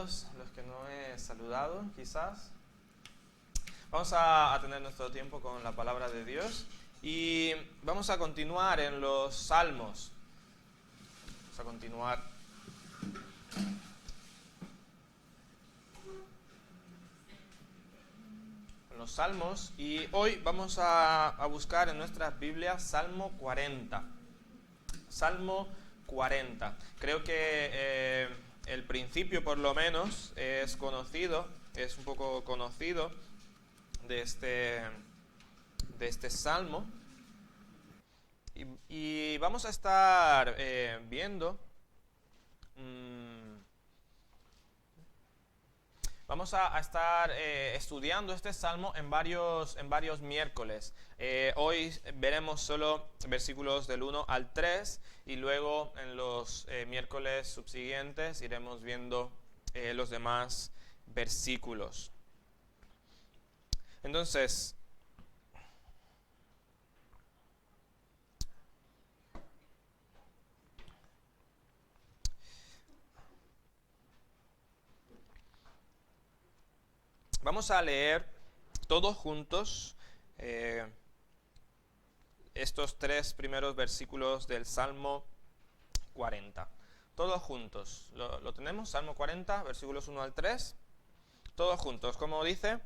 todos los que no he saludado, quizás. Vamos a tener nuestro tiempo con la palabra de Dios y vamos a continuar en los Salmos. Vamos a continuar. En los Salmos y hoy vamos a buscar en nuestras Biblias Salmo 40. Salmo 40. Creo que el principio, por lo menos, es conocido, es un poco conocido de este salmo. Y vamos a estar viendo. Vamos a estar estudiando este salmo en varios miércoles. Hoy veremos solo versículos del 1 al 3 y luego en los miércoles subsiguientes iremos viendo los demás versículos. Entonces, vamos a leer todos juntos estos tres primeros versículos del Salmo 40. Todos juntos. ¿Lo tenemos? Salmo 40, versículos 1 al 3. Todos juntos. Como dice: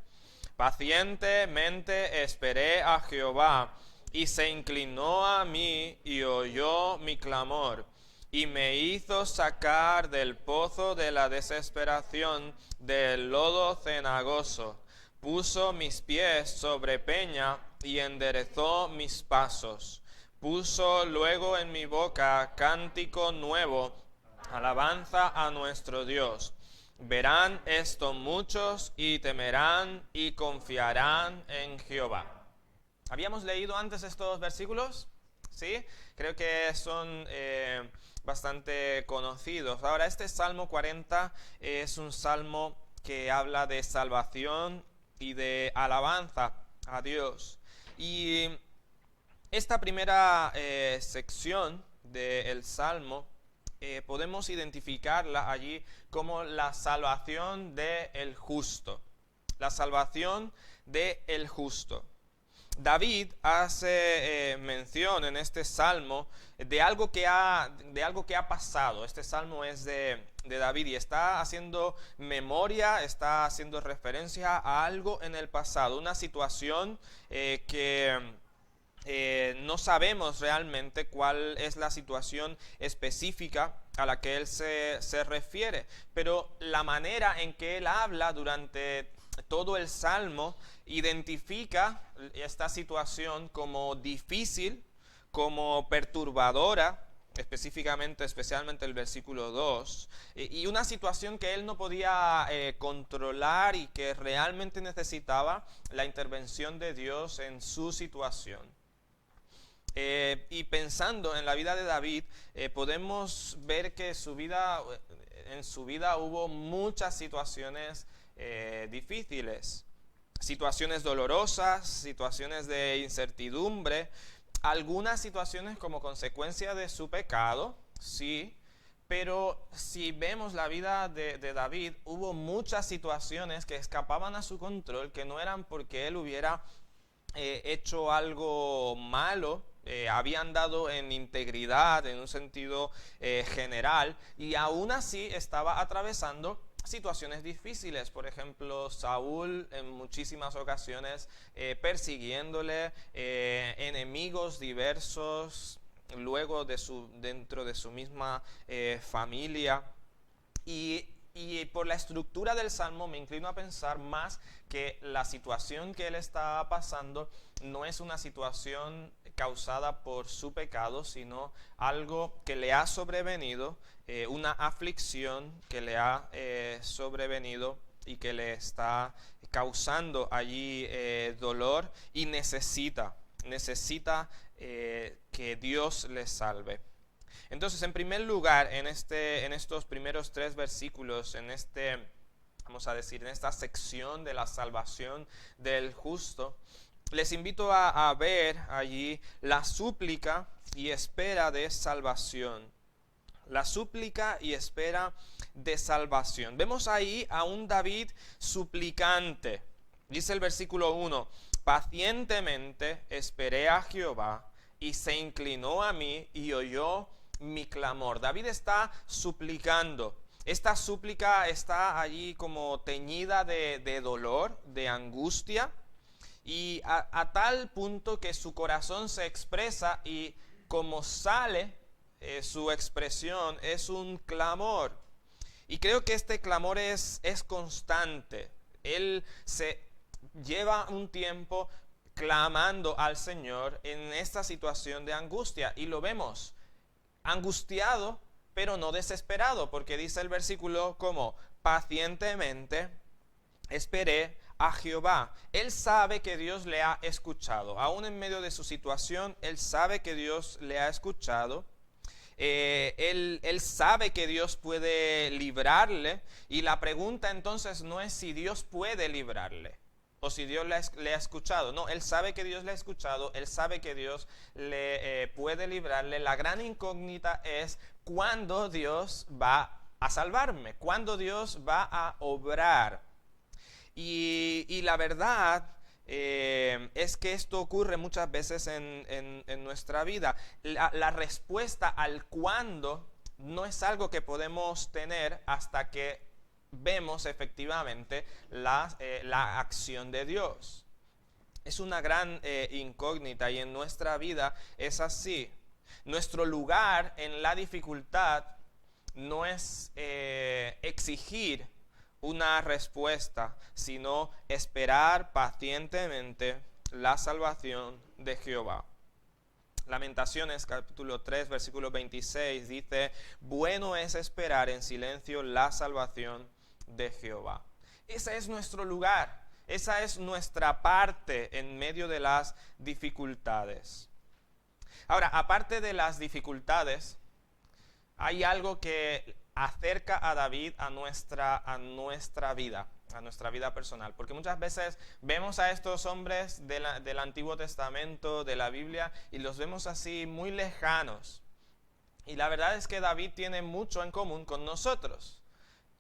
pacientemente esperé a Jehová, y se inclinó a mí y oyó mi clamor, y me hizo sacar del pozo de la desesperación, del lodo cenagoso. Puso mis pies sobre peña y enderezó mis pasos. Puso luego en mi boca cántico nuevo, alabanza a nuestro Dios. Verán esto muchos y temerán y confiarán en Jehová. ¿Habíamos leído antes estos versículos? ¿Sí? Creo que son bastante conocidos. Ahora, este Salmo 40 es un salmo que habla de salvación y de alabanza a Dios. Y esta primera sección del salmo podemos identificarla allí como la salvación del justo. La salvación del justo. David hace mención en este salmo de algo que ha pasado. Este salmo es de David y está haciendo memoria, está haciendo referencia a algo en el pasado, una situación que no sabemos realmente cuál es la situación específica a la que él se refiere, pero la manera en que él habla durante todo el salmo identifica esta situación como difícil, como perturbadora, especialmente el versículo 2, y una situación que él no podía controlar y que realmente necesitaba la intervención de Dios en su situación. Y pensando en la vida de David, podemos ver que en su vida hubo muchas situaciones difíciles, situaciones dolorosas, situaciones de incertidumbre, algunas situaciones como consecuencia de su pecado, sí, pero si vemos la vida de David, hubo muchas situaciones que escapaban a su control, que no eran porque él hubiera hecho algo malo, había andado en integridad en un sentido general, y aún así estaba atravesando situaciones difíciles. Por ejemplo, Saúl en muchísimas ocasiones persiguiéndole, enemigos diversos, luego dentro de su misma familia. Y por la estructura del Salmo me inclino a pensar más que la situación que él está pasando no es una situación causada por su pecado, sino algo que le ha sobrevenido, una aflicción que le ha sobrevenido y que le está causando allí dolor, y necesita que Dios le salve. Entonces, en primer lugar, en estos primeros tres versículos, en esta sección de la salvación del justo, les invito a ver allí la súplica y espera de salvación. La súplica y espera de salvación. Vemos ahí a un David suplicante. Dice el versículo 1, pacientemente esperé a Jehová y se inclinó a mí y oyó mi clamor. David está suplicando. Esta súplica está allí como teñida de dolor, de angustia, y a tal punto que su corazón se expresa y como sale su expresión es un clamor. Y creo que este clamor es constante. Él se lleva un tiempo clamando al Señor en esta situación de angustia. Y lo vemos, angustiado, pero no desesperado, porque dice el versículo como, pacientemente esperé a Jehová. Él sabe que Dios le ha escuchado. Aún en medio de su situación, él sabe que Dios le ha escuchado. Él sabe que Dios puede librarle, y la pregunta entonces no es si Dios puede librarle o si Dios le ha escuchado. No, él sabe que Dios le ha escuchado, él sabe que Dios le puede librarle. La gran incógnita es cuándo Dios va a salvarme, cuándo Dios va a obrar. Y la verdad es que esto ocurre muchas veces en nuestra vida. La respuesta al cuándo no es algo que podemos tener hasta que vemos efectivamente la acción de Dios. Es una gran incógnita, y en nuestra vida es así. Nuestro lugar en la dificultad no es exigir una respuesta, sino esperar pacientemente la salvación de Jehová. Lamentaciones capítulo 3 versículo 26 dice, bueno es esperar en silencio la salvación de Jehová. Ese es nuestro lugar, esa es nuestra parte en medio de las dificultades. Ahora, aparte de las dificultades, hay algo que acerca a David a nuestra vida personal. Porque muchas veces vemos a estos hombres del Antiguo Testamento, de la Biblia, y los vemos así muy lejanos. Y la verdad es que David tiene mucho en común con nosotros.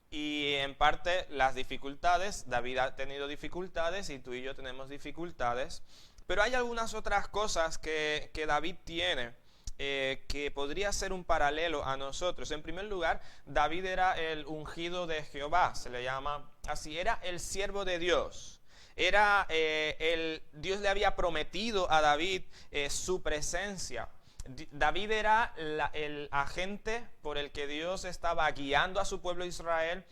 Y en parte las dificultades, David ha tenido dificultades y tú y yo tenemos dificultades. Pero hay algunas otras cosas que David tiene que podría ser un paralelo a nosotros. En primer lugar, David era el ungido de Jehová, se le llama así, era el siervo de Dios. Dios le había prometido a David su presencia. David era el agente por el que Dios estaba guiando a su pueblo Israel,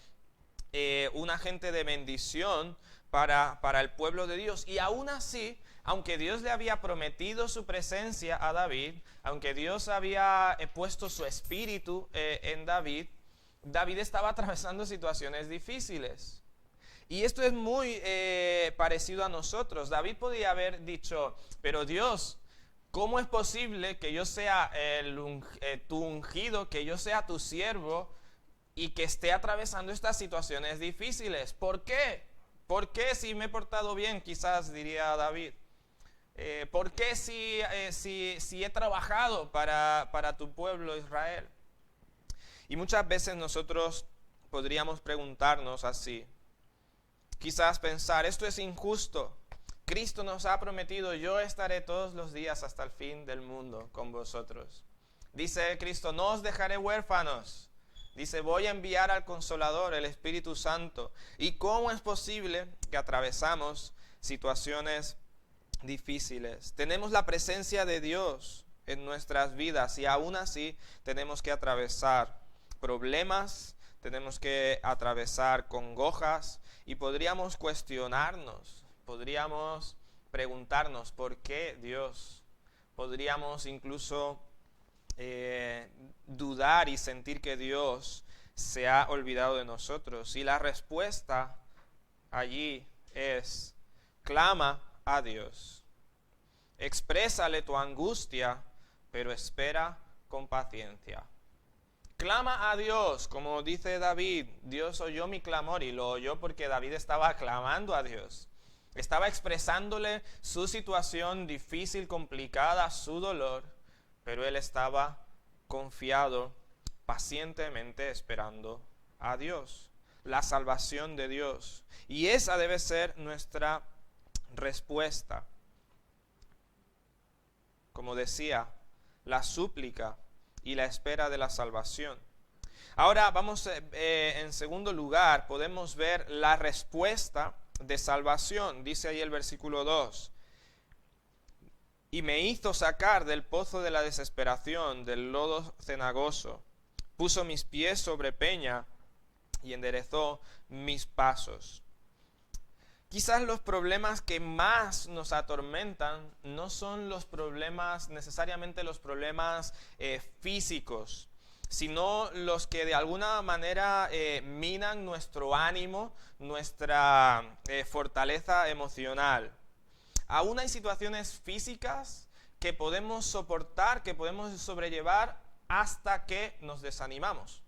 un agente de bendición para el pueblo de Dios. Y aún así, aunque Dios le había prometido su presencia a David, aunque Dios había puesto su espíritu en David, David estaba atravesando situaciones difíciles. Y esto es muy parecido a nosotros. David podía haber dicho, pero Dios, ¿cómo es posible que yo sea tu ungido, que yo sea tu siervo y que esté atravesando estas situaciones difíciles? ¿Por qué? ¿Por qué si me he portado bien? Quizás diría David. ¿Por qué si he trabajado para tu pueblo Israel? Y muchas veces nosotros podríamos preguntarnos así. Quizás pensar, esto es injusto. Cristo nos ha prometido, yo estaré todos los días hasta el fin del mundo con vosotros. Dice Cristo, no os dejaré huérfanos. Dice, voy a enviar al Consolador, el Espíritu Santo. ¿Y cómo es posible que atravesamos situaciones difíciles? Tenemos la presencia de Dios en nuestras vidas y aún así tenemos que atravesar problemas, tenemos que atravesar congojas y podríamos cuestionarnos, podríamos preguntarnos ¿por qué Dios? Podríamos incluso dudar y sentir que Dios se ha olvidado de nosotros. Y la respuesta allí es, clama a Dios. Exprésale tu angustia, pero espera con paciencia. Clama a Dios, como dice David, Dios oyó mi clamor, y lo oyó porque David estaba clamando a Dios. Estaba expresándole su situación difícil, complicada, su dolor, pero él estaba confiado, pacientemente esperando a Dios, la salvación de Dios. Y esa debe ser nuestra respuesta. Como decía, la súplica y la espera de la salvación. Ahora vamos, en segundo lugar, podemos ver la respuesta de salvación. Dice ahí el versículo 2. Y me hizo sacar del pozo de la desesperación, del lodo cenagoso. Puso mis pies sobre peña y enderezó mis pasos. Quizás los problemas que más nos atormentan no son los problemas, necesariamente los problemas físicos, sino los que de alguna manera minan nuestro ánimo, nuestra fortaleza emocional. Aún hay situaciones físicas que podemos soportar, que podemos sobrellevar hasta que nos desanimamos,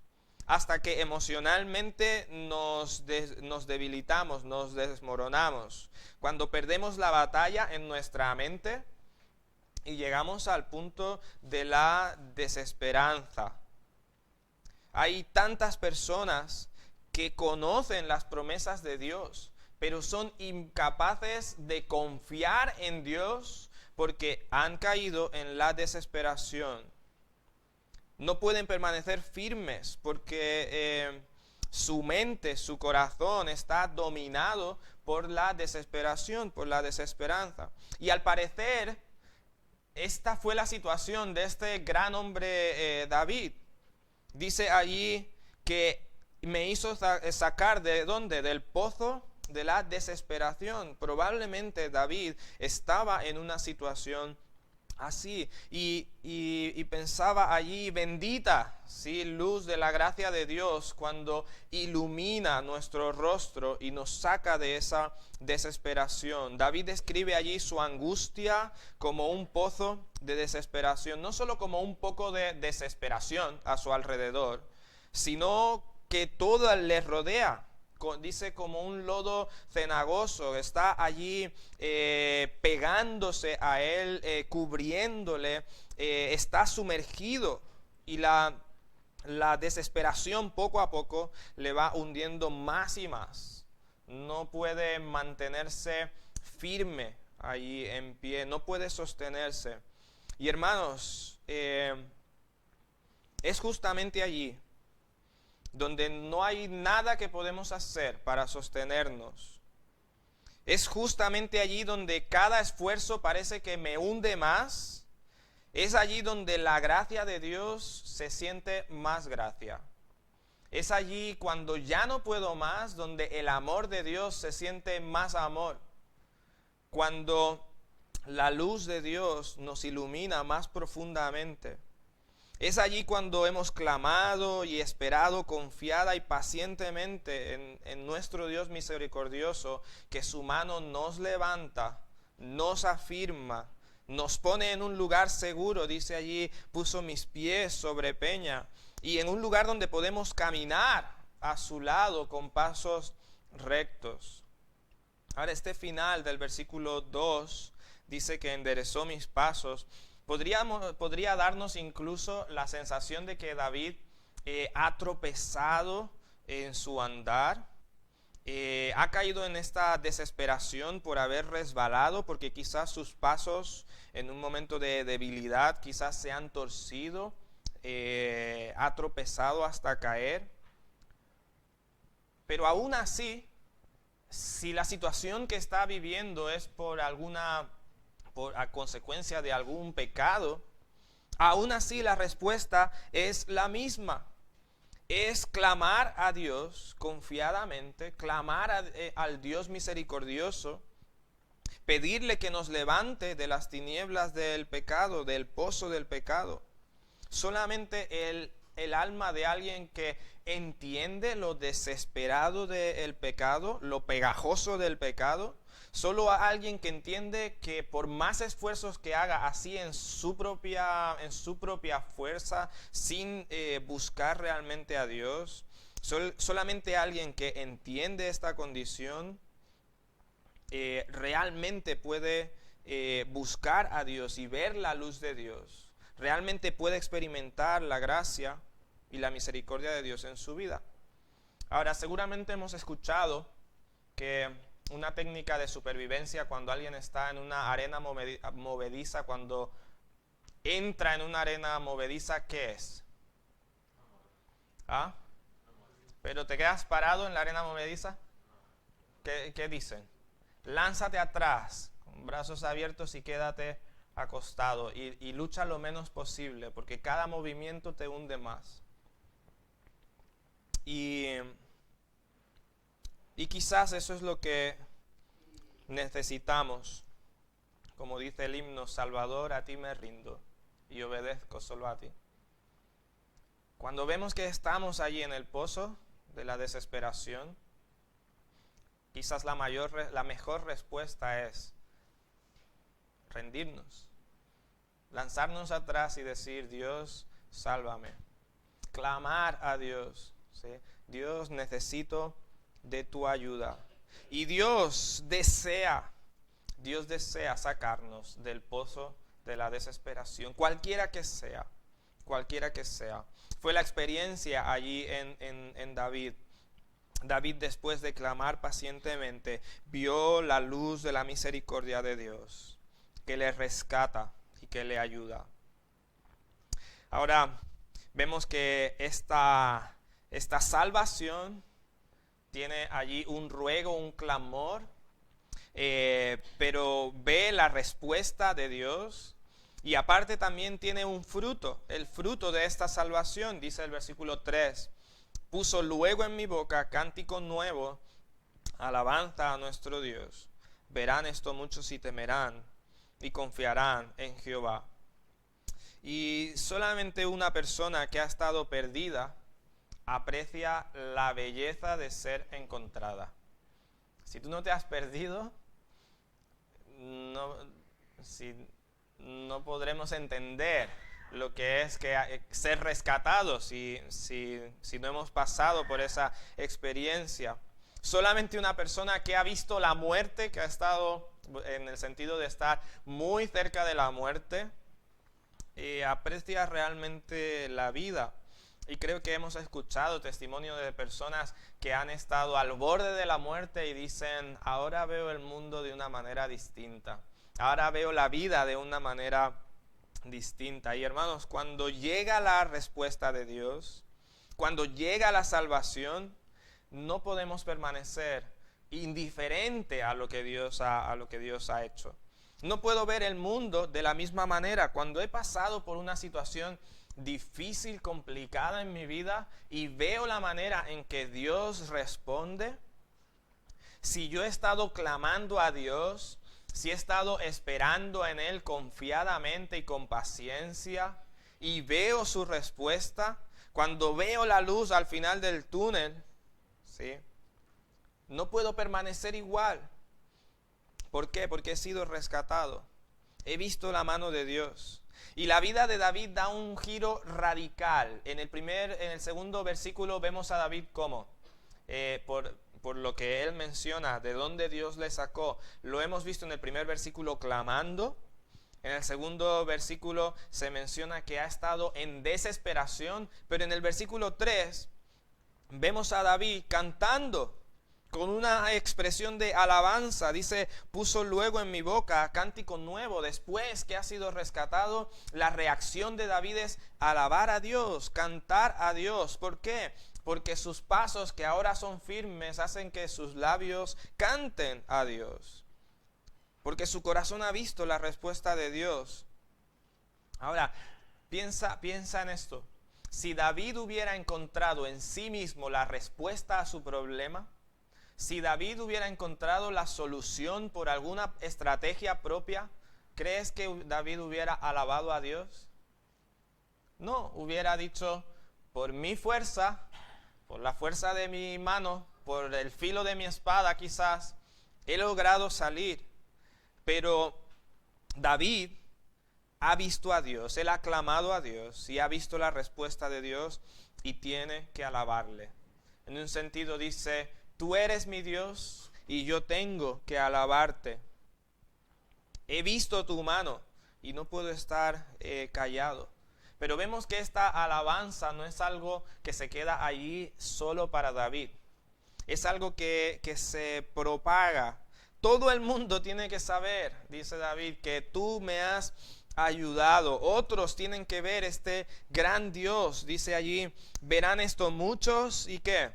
hasta que emocionalmente nos debilitamos, nos desmoronamos, cuando perdemos la batalla en nuestra mente y llegamos al punto de la desesperanza. Hay tantas personas que conocen las promesas de Dios, pero son incapaces de confiar en Dios porque han caído en la desesperación. No pueden permanecer firmes porque su mente, su corazón está dominado por la desesperación, por la desesperanza. Y al parecer, esta fue la situación de este gran hombre David. Dice allí que me hizo sacar ¿de dónde? Del pozo de la desesperación. Probablemente David estaba en una situación así y pensaba allí, bendita, ¿sí?, luz de la gracia de Dios cuando ilumina nuestro rostro y nos saca de esa desesperación. David describe allí su angustia como un pozo de desesperación, no solo como un poco de desesperación a su alrededor, sino que todo le rodea. Dice como un lodo cenagoso, está allí pegándose a él, cubriéndole, está sumergido y la desesperación poco a poco le va hundiendo más y más. No puede mantenerse firme allí en pie, no puede sostenerse. Y hermanos, es justamente allí donde no hay nada que podemos hacer para sostenernos. Es justamente allí donde cada esfuerzo parece que me hunde más. Es allí donde la gracia de Dios se siente más gracia. Es allí cuando ya no puedo más, donde el amor de Dios se siente más amor. Cuando la luz de Dios nos ilumina más profundamente. Es allí cuando hemos clamado y esperado confiada y pacientemente en nuestro Dios misericordioso, que su mano nos levanta, nos afirma, nos pone en un lugar seguro. Dice allí, puso mis pies sobre peña, y en un lugar donde podemos caminar a su lado con pasos rectos. Ahora, este final del versículo 2 dice que enderezó mis pasos. Podría darnos incluso la sensación de que David ha tropezado en su andar, ha caído en esta desesperación por haber resbalado, porque quizás sus pasos en un momento de debilidad quizás se han torcido, ha tropezado hasta caer. Pero aún así, si la situación que está viviendo es a consecuencia de algún pecado, aún así la respuesta es la misma. Es clamar a Dios confiadamente, clamar al Dios misericordioso, pedirle que nos levante de las tinieblas del pecado, del pozo del pecado. Solamente el alma de alguien que entiende lo desesperado del pecado, lo pegajoso del pecado, solo a alguien que entiende que por más esfuerzos que haga así en su propia fuerza, sin buscar realmente a Dios, solamente alguien que entiende esta condición realmente puede buscar a Dios y ver la luz de Dios. Realmente puede experimentar la gracia y la misericordia de Dios en su vida. Ahora, seguramente hemos escuchado que una técnica de supervivencia cuando alguien está en una arena movediza, cuando entra en una arena movediza, ¿qué es? ¿Ah? ¿Pero te quedas parado en la arena movediza? ¿Qué dicen? Lánzate atrás, con brazos abiertos y quédate acostado y lucha lo menos posible, porque cada movimiento te hunde más. Y quizás eso es lo que necesitamos. Como dice el himno, Salvador, a ti me rindo y obedezco solo a ti. Cuando vemos que estamos allí en el pozo de la desesperación, quizás la mejor respuesta es rendirnos, lanzarnos atrás y decir, Dios, sálvame. Clamar a Dios, ¿sí? Dios, necesito de tu ayuda. Y Dios desea sacarnos del pozo de la desesperación, cualquiera que sea. Fue la experiencia allí en David. David, después de clamar pacientemente, vio la luz de la misericordia de Dios, que le rescata y que le ayuda. Ahora, vemos que esta salvación tiene allí un ruego, un clamor, pero ve la respuesta de Dios. Y aparte también tiene un fruto, el fruto de esta salvación, dice el versículo 3. Puso luego en mi boca cántico nuevo, alabanza a nuestro Dios. Verán esto muchos y temerán y confiarán en Jehová. Y solamente una persona que ha estado perdida aprecia la belleza de ser encontrada. Si tú no te has perdido, no podremos entender lo que es ser rescatados si no hemos pasado por esa experiencia. Solamente una persona que ha visto la muerte, que ha estado en el sentido de estar muy cerca de la muerte, aprecia realmente la vida. Y creo que hemos escuchado testimonio de personas que han estado al borde de la muerte y dicen, ahora veo el mundo de una manera distinta. Ahora veo la vida de una manera distinta. Y hermanos, cuando llega la respuesta de Dios, cuando llega la salvación, no podemos permanecer indiferente a lo que Dios ha hecho. No puedo ver el mundo de la misma manera. Cuando he pasado por una situación difícil, complicada en mi vida y veo la manera en que Dios responde, si yo he estado clamando a Dios, si he estado esperando en Él confiadamente y con paciencia y veo su respuesta, cuando veo la luz al final del túnel, ¿sí?, no puedo permanecer igual. ¿Por qué? Porque he sido rescatado. He visto la mano de Dios. Y la vida de David da un giro radical. En el segundo versículo vemos a David como, por lo que él menciona, de dónde Dios le sacó. Lo hemos visto en el primer versículo clamando. En el segundo versículo se menciona que ha estado en desesperación. Pero en el versículo 3 vemos a David cantando con una expresión de alabanza. Dice, puso luego en mi boca cántico nuevo. Después que ha sido rescatado, la reacción de David es alabar a Dios, cantar a Dios. ¿Por qué? Porque sus pasos, que ahora son firmes, hacen que sus labios canten a Dios. Porque su corazón ha visto la respuesta de Dios. Ahora, piensa en esto. Si David hubiera encontrado en sí mismo la respuesta a su problema, si David hubiera encontrado la solución por alguna estrategia propia, ¿crees que David hubiera alabado a Dios? No, hubiera dicho, por mi fuerza, por la fuerza de mi mano, por el filo de mi espada quizás, he logrado salir. Pero David ha visto a Dios, él ha clamado a Dios y ha visto la respuesta de Dios y tiene que alabarle. En un sentido dice, tú eres mi Dios y yo tengo que alabarte. He visto tu mano y no puedo estar callado. Pero vemos que esta alabanza no es algo que se queda allí solo para David. Es algo que se propaga. Todo el mundo tiene que saber, dice David, que tú me has ayudado. Otros tienen que ver este gran Dios. Dice allí, verán esto muchos y ¿qué?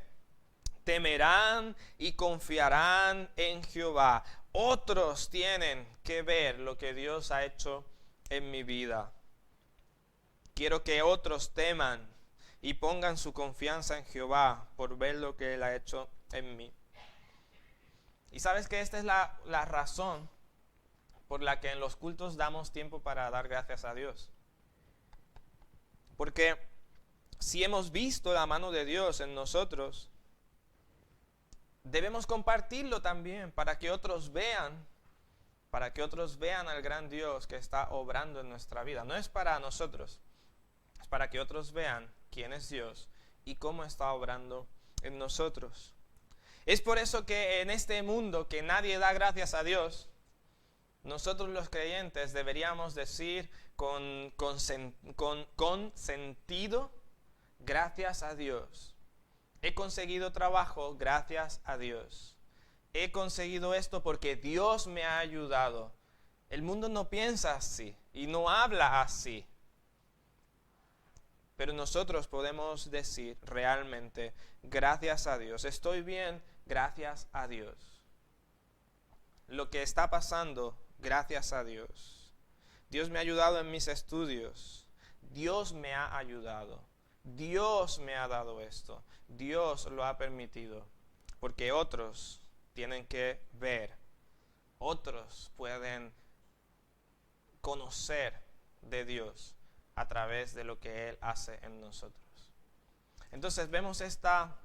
Temerán y confiarán en Jehová. Otros tienen que ver lo que Dios ha hecho en mi vida. Quiero que otros teman y pongan su confianza en Jehová por ver lo que Él ha hecho en mí. Y sabes que esta es la razón por la que en los cultos damos tiempo para dar gracias a Dios. Porque si hemos visto la mano de Dios en nosotros, debemos compartirlo también para que otros vean al gran Dios que está obrando en nuestra vida. No es para nosotros, es para que otros vean quién es Dios y cómo está obrando en nosotros. Es por eso que en este mundo que nadie da gracias a Dios, nosotros los creyentes deberíamos decir con sentido, gracias a Dios. He conseguido trabajo, gracias a Dios. He conseguido esto porque Dios me ha ayudado. El mundo no piensa así y no habla así. Pero nosotros podemos decir realmente, gracias a Dios. Estoy bien, gracias a Dios. Lo que está pasando, gracias a Dios. Dios me ha ayudado en mis estudios. Dios me ha ayudado. Dios me ha dado esto. Dios lo ha permitido. Porque otros tienen que ver. Otros pueden conocer de Dios a través de lo que Él hace en nosotros. Entonces vemos esta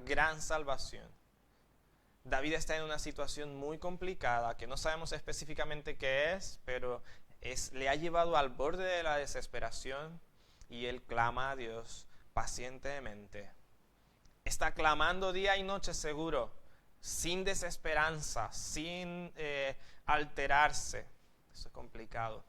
gran salvación. David está en una situación muy complicada que no sabemos específicamente qué es, pero le ha llevado al borde de la desesperación y él clama a Dios pacientemente. Está clamando día y noche seguro, sin desesperanza, sin alterarse. Eso es complicado.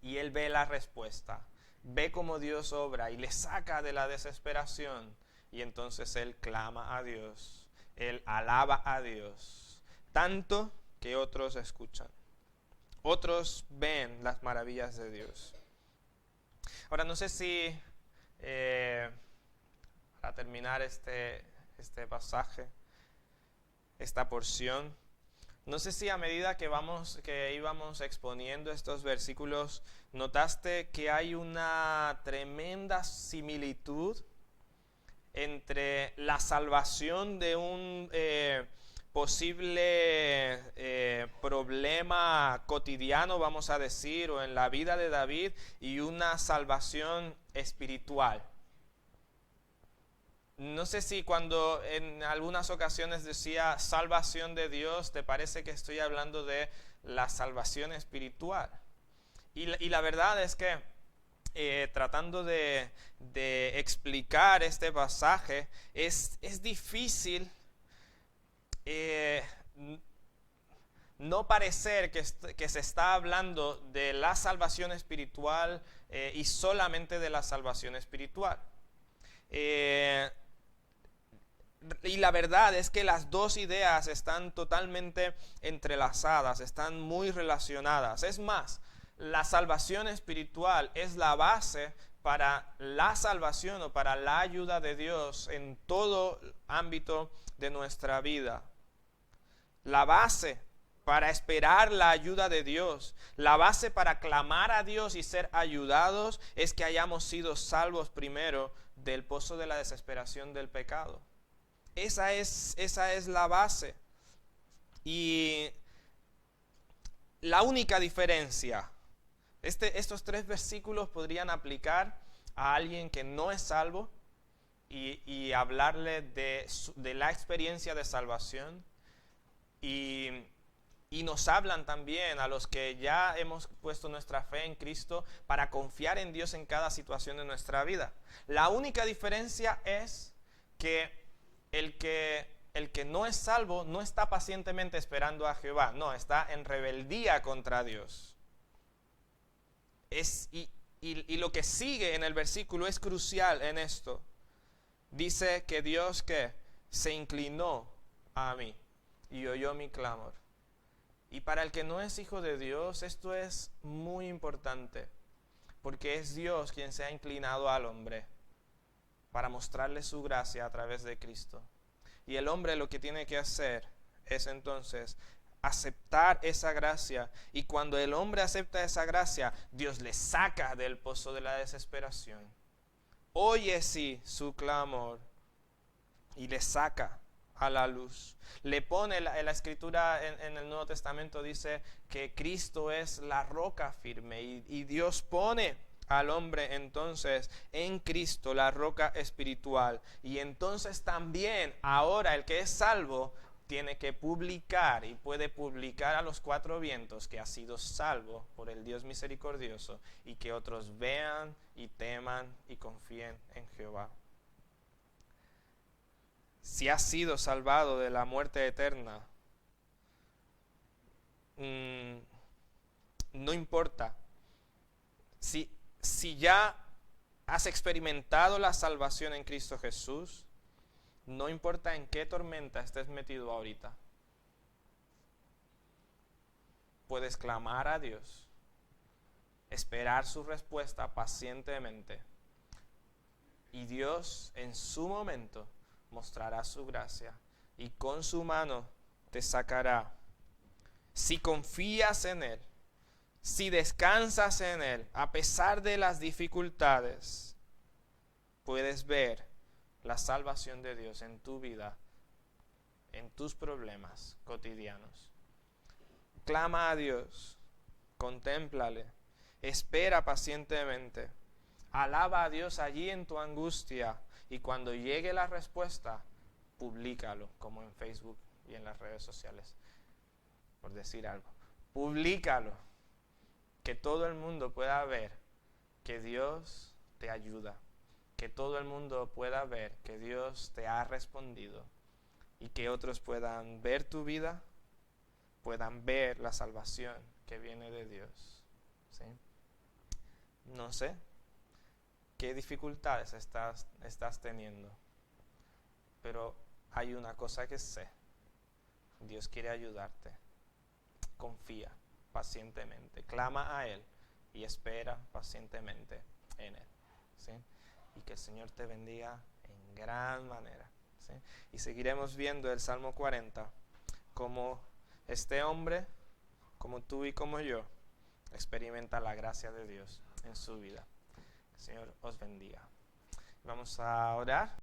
Y él ve la respuesta, ve cómo Dios obra y le saca de la desesperación. Y entonces él clama a Dios, él alaba a Dios, tanto que otros escuchan. Otros ven las maravillas de Dios. Ahora no sé si, para terminar este pasaje, esta porción, no sé si a medida que íbamos exponiendo estos versículos, notaste que hay una tremenda similitud entre la salvación de un posible problema cotidiano, vamos a decir, o en la vida de David, y una salvación espiritual. No sé si cuando en algunas ocasiones decía salvación de Dios, te parece que estoy hablando de la salvación espiritual. Y la verdad es que tratando de explicar este pasaje, es difícil no parecer que se está hablando de la salvación espiritual y solamente de la salvación espiritual. Y la verdad es que las dos ideas están totalmente entrelazadas, están muy relacionadas. Es más, la salvación espiritual es la base para la salvación o para la ayuda de Dios en todo ámbito de nuestra vida. La base para esperar la ayuda de Dios, la base para clamar a Dios y ser ayudados es que hayamos sido salvos primero del pozo de la desesperación del pecado. Esa es la base. Y la única diferencia, estos 3 versículos podrían aplicar a alguien que no es salvo y hablarle de la experiencia de salvación. Y nos hablan también a los que ya hemos puesto nuestra fe en Cristo para confiar en Dios en cada situación de nuestra vida. La única diferencia es que el que no es salvo no está pacientemente esperando a Jehová, no, está en rebeldía contra Dios. Y lo que sigue en el versículo es crucial en esto. Dice que Dios que se inclinó a mí y oyó mi clamor. Y para el que no es hijo de Dios, esto es muy importante, porque es Dios quien se ha inclinado al hombre para mostrarle su gracia a través de Cristo. Y el hombre lo que tiene que hacer es entonces aceptar esa gracia. Y cuando el hombre acepta esa gracia, Dios le saca del pozo de la desesperación. Oye sí su clamor y le saca a la luz. Le pone la escritura en el Nuevo Testamento, dice que Cristo es la roca firme y Dios pone al hombre entonces en Cristo, la roca espiritual. Y entonces también ahora el que es salvo tiene que publicar y puede publicar a los cuatro vientos que ha sido salvo por el Dios misericordioso y que otros vean y teman y confíen en Jehová. Si has sido salvado de la muerte eterna, no importa. Si ya has experimentado la salvación en Cristo Jesús, no importa en qué tormenta estés metido ahorita, puedes clamar a Dios, esperar su respuesta pacientemente, y Dios en su momento mostrará su gracia y con su mano te sacará. Si confías en Él, si descansas en Él, a pesar de las dificultades, puedes ver la salvación de Dios en tu vida, en tus problemas cotidianos. Clama a Dios, contémplale, espera pacientemente, alaba a Dios allí en tu angustia y cuando llegue la respuesta, públicalo, como en Facebook y en las redes sociales, por decir algo. Públicalo, que todo el mundo pueda ver que Dios te ayuda, que todo el mundo pueda ver que Dios te ha respondido y que otros puedan ver tu vida, puedan ver la salvación que viene de Dios. ¿Sí? No sé qué dificultades estás teniendo, pero hay una cosa que sé: Dios quiere ayudarte. Confía pacientemente, clama a Él y espera pacientemente en Él. ¿Sí? Y que el Señor te bendiga en gran manera. ¿Sí? Y seguiremos viendo el Salmo 40, como este hombre, como tú y como yo, experimenta la gracia de Dios en su vida. Que el Señor os bendiga. Vamos a orar.